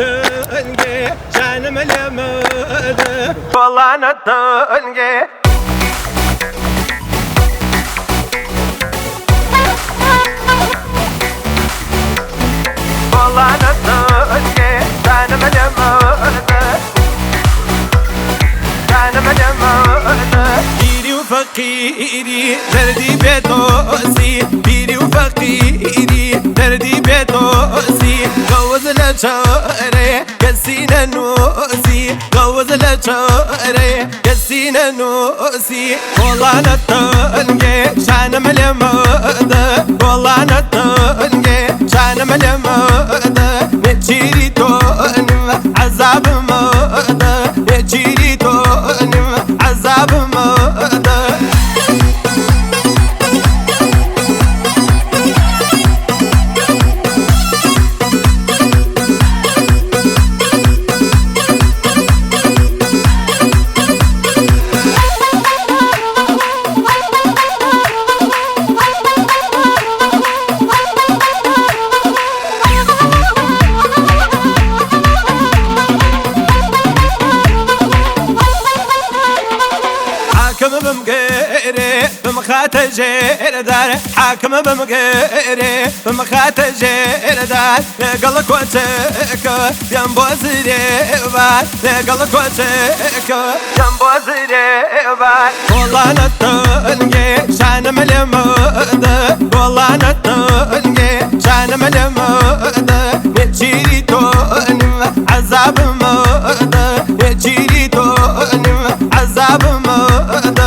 تنقي جانم اليمد والله انا تنقي والله انا تنقي جانم اليمد جانم اليمد بيري وفقيري دردي بيتوسي بيري وفقيري دردي بيتوسي غوز لشاري قسينا نوسي غوز لشاري قسينا نوسي والله انا تنقي شانم اليمد والله انا تنقي شانم اليمد نجيري تونم عذاب مد نجيري تونم عذاب مد حاكم بمقيري بمخات جير دار حاكم بمقيري بمخات جير دار لقلك وتك ينبو زريبان لقلك وتك ينبو زريبان والله انا تنقي شانم اليمد والله انا تنقي شانم اليمد نجيري تونم عذاب مد نجيري تونم عذاب مد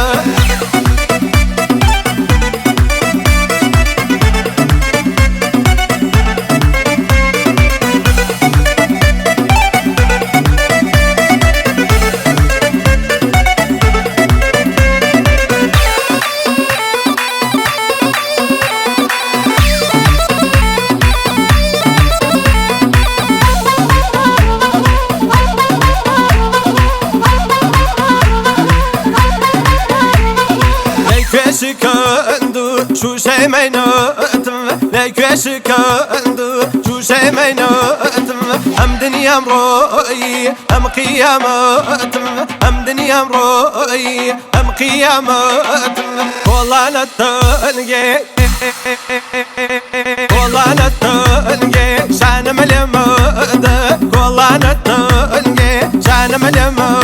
شكندو شو شي ما ينتم لك شكندو شو شي ما ينتم ام دنيا مروي ام قيامتم ام دنيا مروي ام قيامتم والله انا تنقي والله انا تنقي شانم اليمد والله انا تنقي شانم اليمد